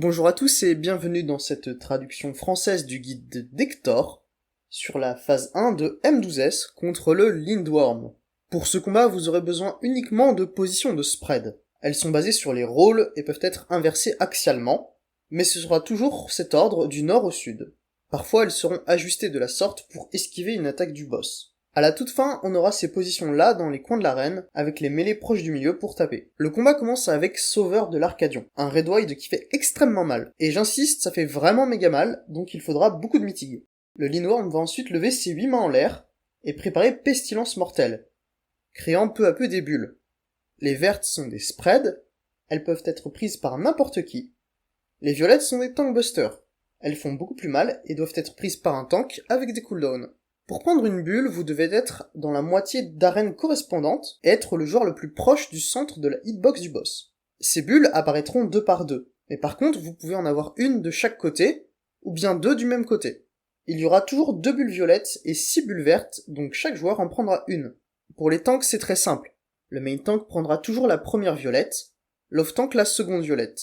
Bonjour à tous et bienvenue dans cette traduction française du guide d'Hector sur la phase 1 de M12S contre le Lindworm. Pour ce combat, vous aurez besoin uniquement de positions de spread. Elles sont basées sur les rôles et peuvent être inversées axialement, mais ce sera toujours cet ordre du nord au sud. Parfois, elles seront ajustées de la sorte pour esquiver une attaque du boss. À la toute fin, on aura ces positions-là dans les coins de l'arène, avec les mêlées proches du milieu pour taper. Le combat commence avec Sauveur de l'Arcadion, un Red Wide qui fait extrêmement mal. Et j'insiste, ça fait vraiment méga mal, donc il faudra beaucoup de mythique. Le Lindworm va ensuite lever ses 8 mains en l'air, et préparer Pestilence Mortelle, créant peu à peu des bulles. Les vertes sont des spreads, elles peuvent être prises par n'importe qui. Les violettes sont des tankbusters. Elles font beaucoup plus mal et doivent être prises par un tank avec des cooldowns. Pour prendre une bulle, vous devez être dans la moitié d'arène correspondante et être le joueur le plus proche du centre de la hitbox du boss. Ces bulles apparaîtront 2 par 2, mais par contre vous pouvez en avoir une de chaque côté, ou bien 2 du même côté. Il y aura toujours 2 bulles violettes et 6 bulles vertes, donc chaque joueur en prendra une. Pour les tanks c'est très simple. Le main tank prendra toujours la première violette, l'off tank la seconde violette.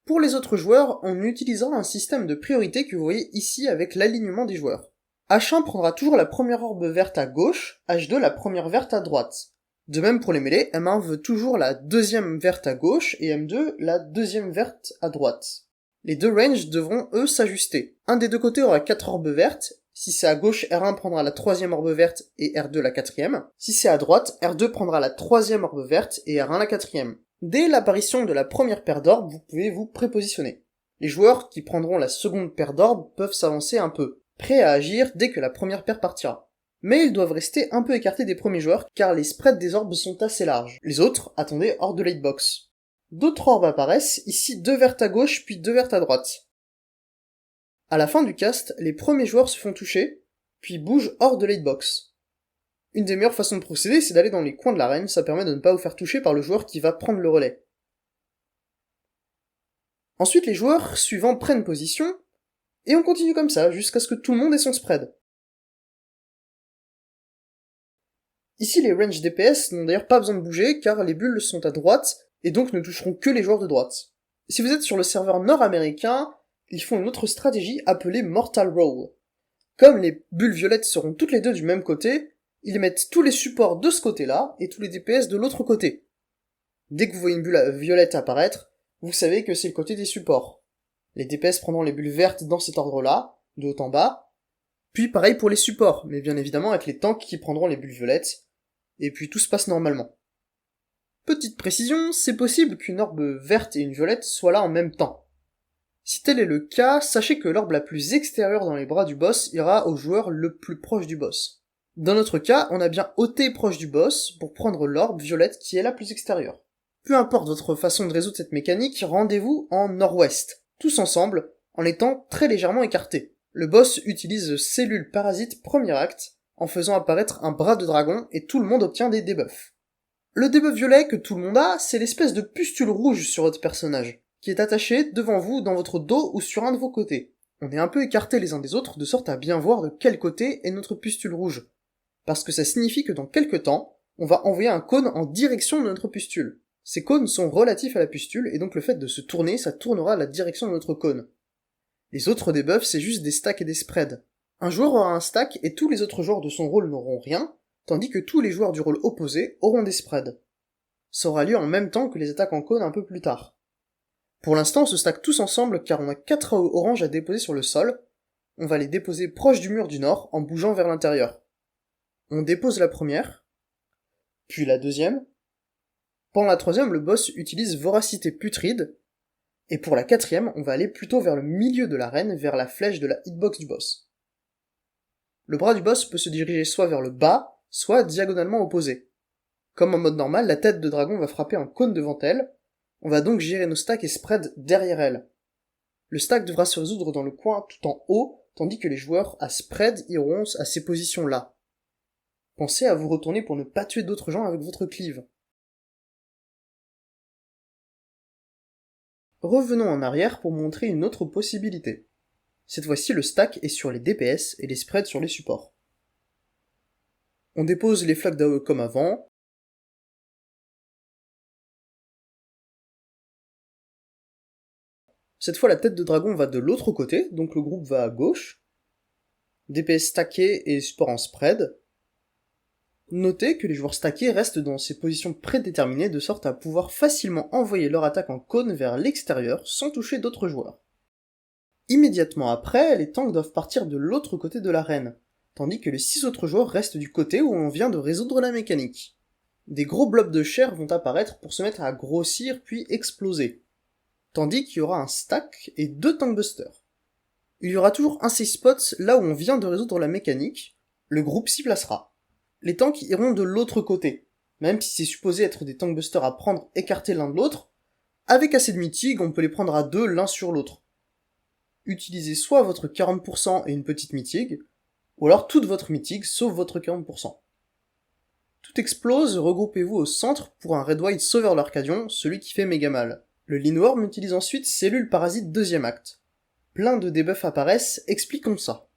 Pour les autres joueurs, on utilisera un système de priorité que vous voyez ici avec l'alignement des joueurs. H1 prendra toujours la première orbe verte à gauche, H2 la première verte à droite. De même pour les mêlées, M1 veut toujours la deuxième verte à gauche et M2 la deuxième verte à droite. Les deux ranges devront eux s'ajuster. Un des deux côtés aura 4 orbes vertes, si c'est à gauche, R1 prendra la troisième orbe verte et R2 la quatrième. Si c'est à droite, R2 prendra la troisième orbe verte et R1 la quatrième. Dès l'apparition de la première paire d'orbes, vous pouvez vous prépositionner. Les joueurs qui prendront la seconde paire d'orbes peuvent s'avancer un peu, prêts à agir dès que la première paire partira. Mais ils doivent rester un peu écartés des premiers joueurs car les spreads des orbes sont assez larges. Les autres, attendez hors de l'hitbox. D'autres orbes apparaissent, ici 2 vertes à gauche puis 2 vertes à droite. À la fin du cast, les premiers joueurs se font toucher, puis bougent hors de l'hitbox. Une des meilleures façons de procéder, c'est d'aller dans les coins de l'arène, ça permet de ne pas vous faire toucher par le joueur qui va prendre le relais. Ensuite, les joueurs suivants prennent position, et on continue comme ça, jusqu'à ce que tout le monde ait son spread. Ici, les range DPS n'ont d'ailleurs pas besoin de bouger, car les bulles sont à droite, et donc ne toucheront que les joueurs de droite. Si vous êtes sur le serveur nord-américain, ils font une autre stratégie appelée Mortal Roll. Comme les bulles violettes seront toutes les deux du même côté, ils mettent tous les supports de ce côté-là, et tous les DPS de l'autre côté. Dès que vous voyez une bulle violette apparaître, vous savez que c'est le côté des supports. Les DPS prendront les bulles vertes dans cet ordre-là, de haut en bas, puis pareil pour les supports, mais bien évidemment avec les tanks qui prendront les bulles violettes, et puis tout se passe normalement. Petite précision, c'est possible qu'une orbe verte et une violette soient là en même temps. Si tel est le cas, sachez que l'orbe la plus extérieure dans les bras du boss ira au joueur le plus proche du boss. Dans notre cas, on a bien ôté proche du boss pour prendre l'orbe violette qui est la plus extérieure. Peu importe votre façon de résoudre cette mécanique, rendez-vous en nord-ouest, tous ensemble, en étant très légèrement écartés. Le boss utilise Cellule Parasite premier acte, en faisant apparaître un bras de dragon et tout le monde obtient des debuffs. Le debuff violet que tout le monde a, c'est l'espèce de pustule rouge sur votre personnage, qui est attaché devant vous dans votre dos ou sur un de vos côtés. On est un peu écartés les uns des autres de sorte à bien voir de quel côté est notre pustule rouge, parce que ça signifie que dans quelques temps, on va envoyer un cône en direction de notre pustule. Ces cônes sont relatifs à la pustule, et donc le fait de se tourner, ça tournera la direction de notre cône. Les autres debuffs, c'est juste des stacks et des spreads. Un joueur aura un stack et tous les autres joueurs de son rôle n'auront rien, tandis que tous les joueurs du rôle opposé auront des spreads. Ça aura lieu en même temps que les attaques en cône un peu plus tard. Pour l'instant, on se stack tous ensemble car on a 4 AOE oranges à déposer sur le sol. On va les déposer proche du mur du nord en bougeant vers l'intérieur. On dépose la première, puis la deuxième. Pendant la troisième, le boss utilise Voracité Putride, et pour la quatrième, on va aller plutôt vers le milieu de l'arène, vers la flèche de la hitbox du boss. Le bras du boss peut se diriger soit vers le bas, soit diagonalement opposé. Comme en mode normal, la tête de dragon va frapper un cône devant elle, on va donc gérer nos stacks et spread derrière elle. Le stack devra se résoudre dans le coin tout en haut, tandis que les joueurs à spread iront à ces positions-là. Pensez à vous retourner pour ne pas tuer d'autres gens avec votre cleave. Revenons en arrière pour montrer une autre possibilité. Cette fois-ci, le stack est sur les DPS et les spreads sur les supports. On dépose les flaques d'AOE comme avant. Cette fois, la tête de dragon va de l'autre côté, donc le groupe va à gauche. DPS stacké et support en spread. Notez que les joueurs stackés restent dans ces positions prédéterminées de sorte à pouvoir facilement envoyer leur attaque en cône vers l'extérieur sans toucher d'autres joueurs. Immédiatement après, les tanks doivent partir de l'autre côté de l'arène, tandis que les 6 autres joueurs restent du côté où on vient de résoudre la mécanique. Des gros blobs de chair vont apparaître pour se mettre à grossir puis exploser, tandis qu'il y aura un stack et 2 tankbusters. Il y aura toujours un safe spot là où on vient de résoudre la mécanique, le groupe s'y placera. Les tanks iront de l'autre côté, même si c'est supposé être des tankbusters à prendre écartés l'un de l'autre, avec assez de mythiques, on peut les prendre à deux l'un sur l'autre. Utilisez soit votre 40% et une petite mythique, ou alors toute votre mythique sauf votre 40%. Tout explose, regroupez-vous au centre pour un Red White Sauveur l'Arcadion, celui qui fait méga mal. Le Lineworm utilise ensuite Cellule Parasite deuxième acte. Plein de debuffs apparaissent, expliquons ça.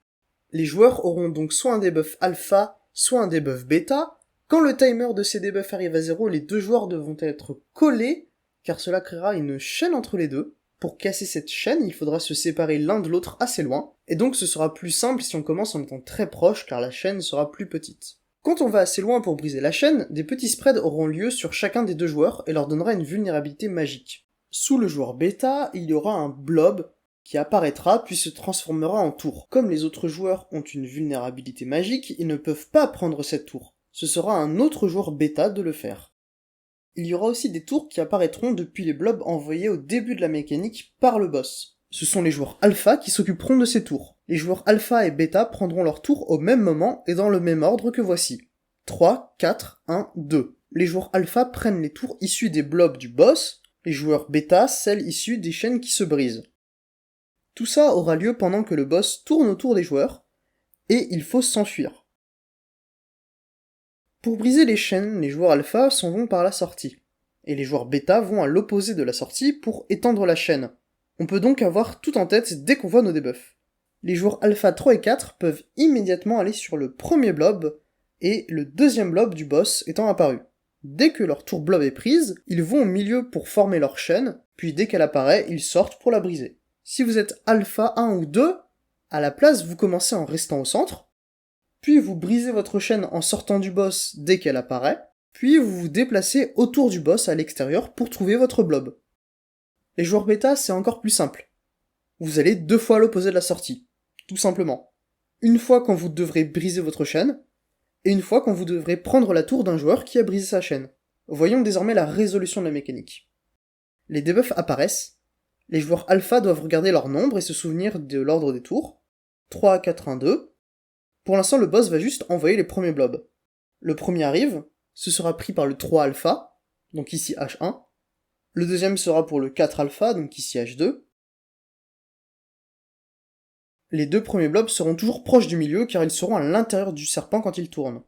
Les joueurs auront donc soit un debuff alpha, soit un debuff bêta. Quand le timer de ces debuffs arrive à 0, les deux joueurs devront être collés, car cela créera une chaîne entre les deux. Pour casser cette chaîne, il faudra se séparer l'un de l'autre assez loin, et donc ce sera plus simple si on commence en étant très proche, car la chaîne sera plus petite. Quand on va assez loin pour briser la chaîne, des petits spreads auront lieu sur chacun des deux joueurs et leur donnera une vulnérabilité magique. Sous le joueur bêta, il y aura un blob qui apparaîtra puis se transformera en tour. Comme les autres joueurs ont une vulnérabilité magique, ils ne peuvent pas prendre cette tour. Ce sera un autre joueur bêta de le faire. Il y aura aussi des tours qui apparaîtront depuis les blobs envoyés au début de la mécanique par le boss. Ce sont les joueurs alpha qui s'occuperont de ces tours. Les joueurs alpha et bêta prendront leur tour au même moment et dans le même ordre que voici. 3, 4, 1, 2. Les joueurs alpha prennent les tours issus des blobs du boss, les joueurs bêta celles issues des chaînes qui se brisent. Tout ça aura lieu pendant que le boss tourne autour des joueurs, et il faut s'enfuir. Pour briser les chaînes, les joueurs alpha s'en vont par la sortie, et les joueurs bêta vont à l'opposé de la sortie pour étendre la chaîne. On peut donc avoir tout en tête dès qu'on voit nos debuffs. Les joueurs alpha 3 et 4 peuvent immédiatement aller sur le premier blob, et le deuxième blob du boss étant apparu. Dès que leur tour blob est prise, ils vont au milieu pour former leur chaîne, puis dès qu'elle apparaît, ils sortent pour la briser. Si vous êtes alpha 1 ou 2, à la place vous commencez en restant au centre, puis vous brisez votre chaîne en sortant du boss dès qu'elle apparaît, puis vous vous déplacez autour du boss à l'extérieur pour trouver votre blob. Les joueurs bêta, c'est encore plus simple. Vous allez 2 fois à l'opposé de la sortie, tout simplement. Une fois quand vous devrez briser votre chaîne, et une fois quand vous devrez prendre la tour d'un joueur qui a brisé sa chaîne. Voyons désormais la résolution de la mécanique. Les debuffs apparaissent, les joueurs alpha doivent regarder leur nombre et se souvenir de l'ordre des tours. 3, 4, 1, 2. Pour l'instant, le boss va juste envoyer les premiers blobs. Le premier arrive, ce sera pris par le 3 alpha, donc ici H1. Le deuxième sera pour le 4 alpha, donc ici H2. Les deux premiers blobs seront toujours proches du milieu car ils seront à l'intérieur du serpent quand ils tournent.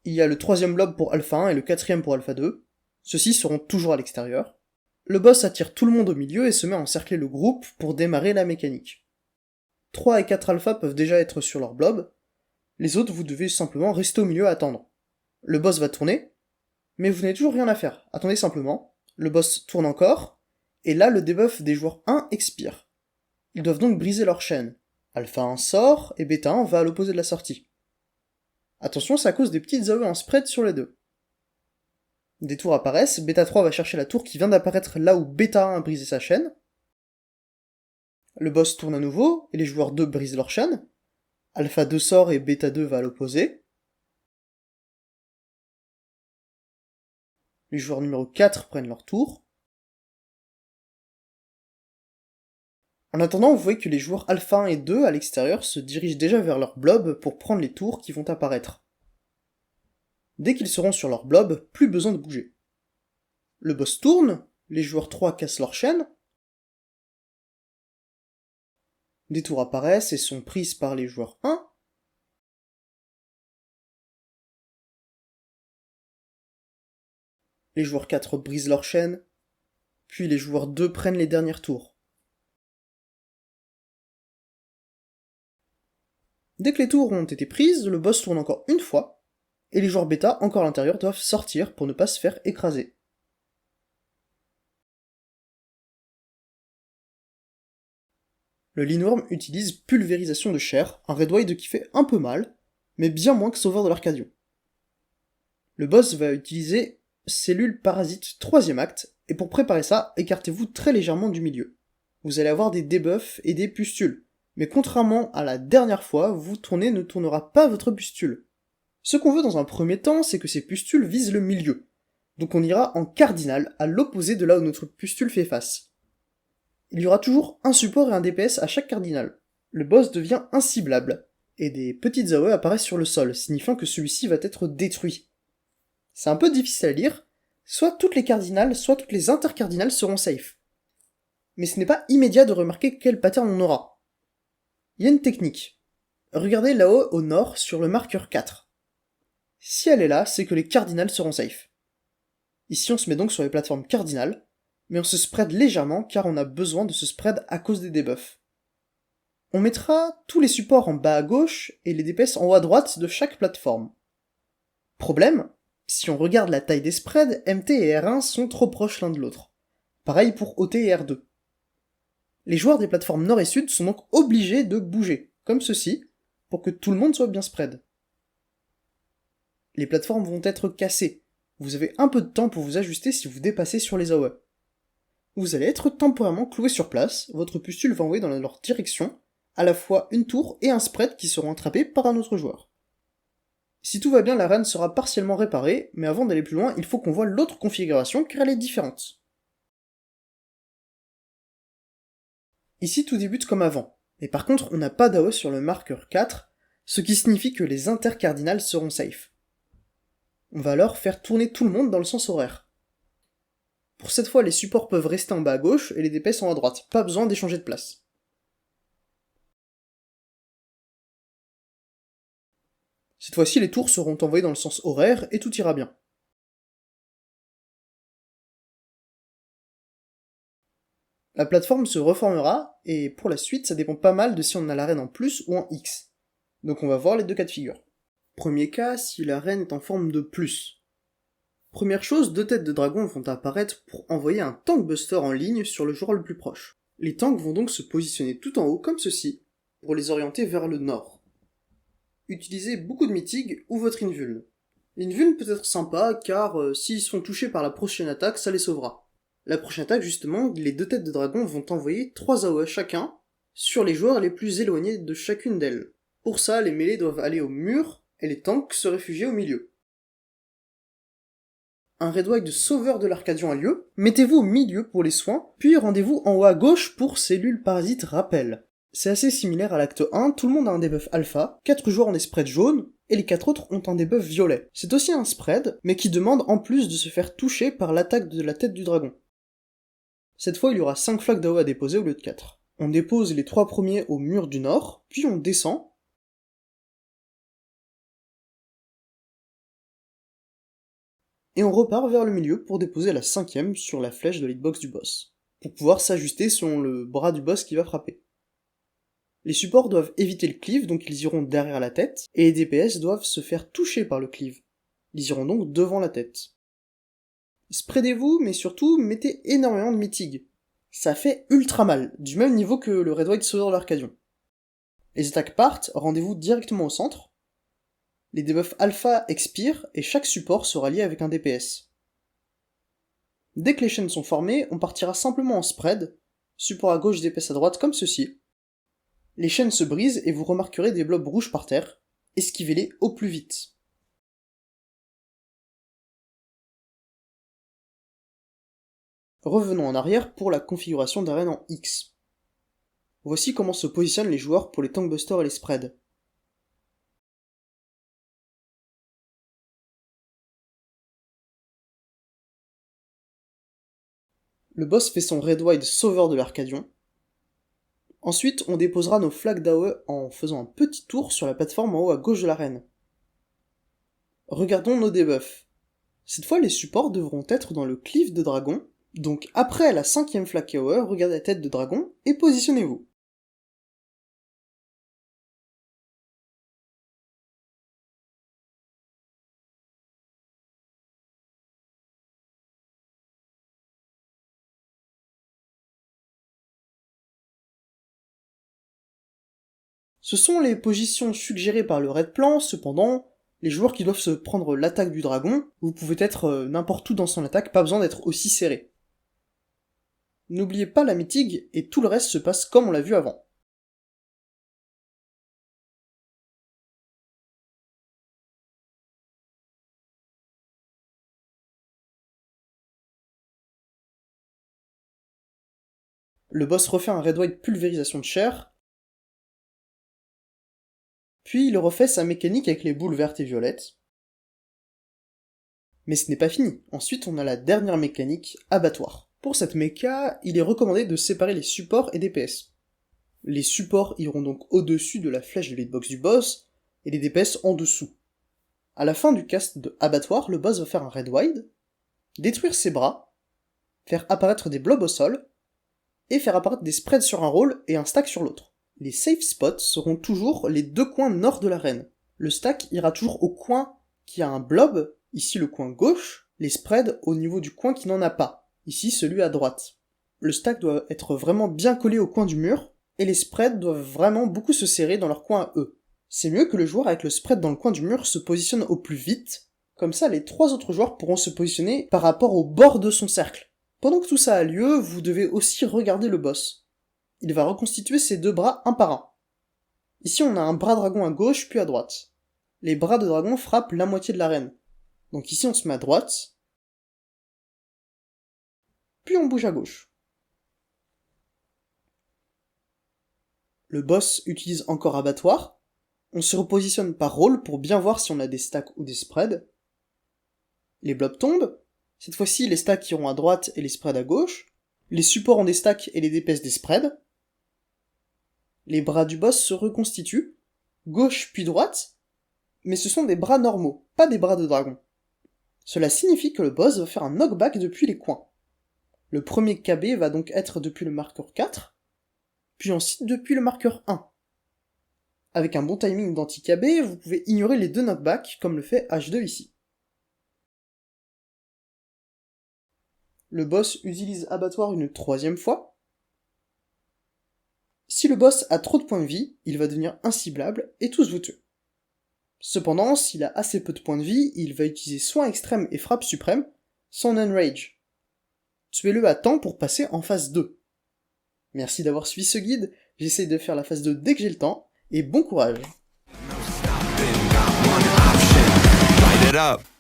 Il y a le troisième blob pour alpha 1 et le quatrième pour alpha 2. Ceux-ci seront toujours à l'extérieur. Le boss attire tout le monde au milieu et se met à encercler le groupe pour démarrer la mécanique. 3 et 4 alpha peuvent déjà être sur leur blob. Les autres, vous devez simplement rester au milieu à attendre. Le boss va tourner, mais vous n'avez toujours rien à faire. Attendez simplement. Le boss tourne encore, et là le debuff des joueurs 1 expire. Ils doivent donc briser leur chaîne. Alpha 1 sort, et Beta 1 va à l'opposé de la sortie. Attention, ça cause des petites AOE en spread sur les deux. Des tours apparaissent, Beta 3 va chercher la tour qui vient d'apparaître là où Beta 1 a brisé sa chaîne. Le boss tourne à nouveau, et les joueurs 2 brisent leur chaîne. Alpha 2 sort et Beta 2 va à l'opposé. Les joueurs numéro 4 prennent leur tour. En attendant, vous voyez que les joueurs Alpha 1 et 2 à l'extérieur se dirigent déjà vers leur blob pour prendre les tours qui vont apparaître. Dès qu'ils seront sur leur blob, plus besoin de bouger. Le boss tourne, les joueurs 3 cassent leur chaîne. Des tours apparaissent et sont prises par les joueurs 1. Les joueurs 4 brisent leur chaîne, puis les joueurs 2 prennent les derniers tours. Dès que les tours ont été prises, le boss tourne encore une fois, et les joueurs bêta encore à l'intérieur doivent sortir pour ne pas se faire écraser. Le Linworm utilise Pulvérisation de chair, un Red White qui fait un peu mal, mais bien moins que Sauveur de l'Arcadion. Le boss va utiliser Cellule Parasite 3ème acte, et pour préparer ça, écartez-vous très légèrement du milieu. Vous allez avoir des debuffs et des pustules, mais contrairement à la dernière fois, vous tournez ne tournera pas votre pustule. Ce qu'on veut dans un premier temps, c'est que ces pustules visent le milieu. Donc on ira en cardinal, à l'opposé de là où notre pustule fait face. Il y aura toujours un support et un DPS à chaque cardinal. Le boss devient inciblable, et des petites AOE apparaissent sur le sol, signifiant que celui-ci va être détruit. C'est un peu difficile à lire, soit toutes les cardinales, soit toutes les intercardinales seront safe. Mais ce n'est pas immédiat de remarquer quel pattern on aura. Il y a une technique. Regardez là-haut au nord sur le marqueur 4. Si elle est là, c'est que les cardinales seront safe. Ici on se met donc sur les plateformes cardinales, mais on se spread légèrement car on a besoin de se spread à cause des debuffs. On mettra tous les supports en bas à gauche et les DPS en haut à droite de chaque plateforme. Problème, si on regarde la taille des spreads, MT et R1 sont trop proches l'un de l'autre. Pareil pour OT et R2. Les joueurs des plateformes nord et sud sont donc obligés de bouger, comme ceci, pour que tout le monde soit bien spread. Les plateformes vont être cassées. Vous avez un peu de temps pour vous ajuster si vous dépassez sur les AOE. Vous allez être temporairement cloué sur place, votre pustule va envoyer dans leur direction, à la fois une tour et un spread qui seront attrapés par un autre joueur. Si tout va bien, la run sera partiellement réparée, mais avant d'aller plus loin, il faut qu'on voit l'autre configuration car elle est différente. Ici tout débute comme avant, mais par contre on n'a pas d'AOE sur le marqueur 4, ce qui signifie que les intercardinales seront safe. On va alors faire tourner tout le monde dans le sens horaire. Pour cette fois, les supports peuvent rester en bas à gauche et les DPS en haut à droite, pas besoin d'échanger de place. Cette fois-ci, les tours seront envoyées dans le sens horaire et tout ira bien. La plateforme se reformera, et pour la suite, ça dépend pas mal de si on a l'arène en plus ou en X. Donc on va voir les deux cas de figure. Premier cas, si l'arène est en forme de plus. Première chose, 2 têtes de dragon vont apparaître pour envoyer un tank buster en ligne sur le joueur le plus proche. Les tanks vont donc se positionner tout en haut comme ceci, pour les orienter vers le nord. Utilisez beaucoup de mythiques ou votre invuln. L'invuln peut être sympa car s'ils sont touchés par la prochaine attaque, ça les sauvera. La prochaine attaque justement, les 2 têtes de dragon vont envoyer 3 AOE chacun sur les joueurs les plus éloignés de chacune d'elles. Pour ça, les mêlées doivent aller au mur et les tanks se réfugier au milieu. Un Red White de Sauveur de l'Arcadion a lieu, mettez-vous au milieu pour les soins, puis rendez-vous en haut à gauche pour Cellule Parasite Rappel. C'est assez similaire à l'acte 1, tout le monde a un debuff alpha, 4 joueurs ont des spreads jaunes, et les 4 autres ont un debuff violet. C'est aussi un spread, mais qui demande en plus de se faire toucher par l'attaque de la tête du dragon. Cette fois il y aura 5 flaques d'AO à déposer au lieu de 4. On dépose les 3 premiers au mur du nord, puis on descend, et on repart vers le milieu pour déposer la 5ème sur la flèche de l'hitbox du boss, pour pouvoir s'ajuster selon le bras du boss qui va frapper. Les supports doivent éviter le cleave, donc ils iront derrière la tête, et les DPS doivent se faire toucher par le cleave. Ils iront donc devant la tête. Spreadez-vous, mais surtout, mettez énormément de mythiques. Ça fait ultra mal, du même niveau que le Red White Sauveur de l'Arcadion. Les attaques partent, rendez-vous directement au centre. Les debuffs alpha expirent, et chaque support sera lié avec un DPS. Dès que les chaînes sont formées, on partira simplement en spread, support à gauche, DPS à droite, comme ceci. Les chaînes se brisent et vous remarquerez des blobs rouges par terre, esquivez-les au plus vite. Revenons en arrière pour la configuration d'arène en X. Voici comment se positionnent les joueurs pour les tankbusters et les spreads. Le boss fait son Red White Sauveur de l'Arcadion. Ensuite, on déposera nos flaques d'AOE en faisant un petit tour sur la plateforme en haut à gauche de l'arène. Regardons nos debuffs. Cette fois, les supports devront être dans le cleave de dragon, donc après la 5ème flaque AOE, regardez la tête de dragon et positionnez-vous. Ce sont les positions suggérées par le Red Plan, cependant, les joueurs qui doivent se prendre l'attaque du dragon, vous pouvez être n'importe où dans son attaque, pas besoin d'être aussi serré. N'oubliez pas la mythique, et tout le reste se passe comme on l'a vu avant. Le boss refait un Red White pulvérisation de chair, puis il refait sa mécanique avec les boules vertes et violettes. Mais ce n'est pas fini, ensuite on a la dernière mécanique, abattoir. Pour cette méca, il est recommandé de séparer les supports et DPS. Les supports iront donc au-dessus de la flèche de l'hitbox du boss, et les DPS en dessous. À la fin du cast de abattoir, le boss va faire un Red Wide, détruire ses bras, faire apparaître des blobs au sol, et faire apparaître des spreads sur un rôle et un stack sur l'autre. Les safe spots seront toujours les deux coins nord de l'arène. Le stack ira toujours au coin qui a un blob, ici le coin gauche, les spreads au niveau du coin qui n'en a pas, ici celui à droite. Le stack doit être vraiment bien collé au coin du mur, et les spreads doivent vraiment beaucoup se serrer dans leur coin à eux. C'est mieux que le joueur avec le spread dans le coin du mur se positionne au plus vite, comme ça les trois autres joueurs pourront se positionner par rapport au bord de son cercle. Pendant que tout ça a lieu, vous devez aussi regarder le boss. Il va reconstituer ses deux bras un par un. Ici on a un bras dragon à gauche puis à droite. Les bras de dragon frappent la moitié de l'arène. Donc ici on se met à droite, puis on bouge à gauche. Le boss utilise encore abattoir. On se repositionne par rôle pour bien voir si on a des stacks ou des spreads. Les blobs tombent. Cette fois-ci, les stacks iront à droite et les spreads à gauche. Les supports ont des stacks et les DPS des spreads. Les bras du boss se reconstituent, gauche puis droite, mais ce sont des bras normaux, pas des bras de dragon. Cela signifie que le boss va faire un knockback depuis les coins. Le premier KB va donc être depuis le marqueur 4, puis ensuite depuis le marqueur 1. Avec un bon timing d'anti-KB, vous pouvez ignorer les deux knockbacks, comme le fait H2 ici. Le boss utilise abattoir une troisième fois. Si le boss a trop de points de vie, il va devenir inciblable et tous vous tuer. Cependant, s'il a assez peu de points de vie, il va utiliser soin extrême et frappe suprême, sans enrage. Tuez-le à temps pour passer en phase 2. Merci d'avoir suivi ce guide, j'essaye de faire la phase 2 dès que j'ai le temps, et bon courage.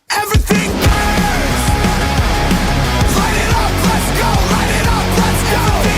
Everything burns! Light it up, let's go! Light it up, let's go!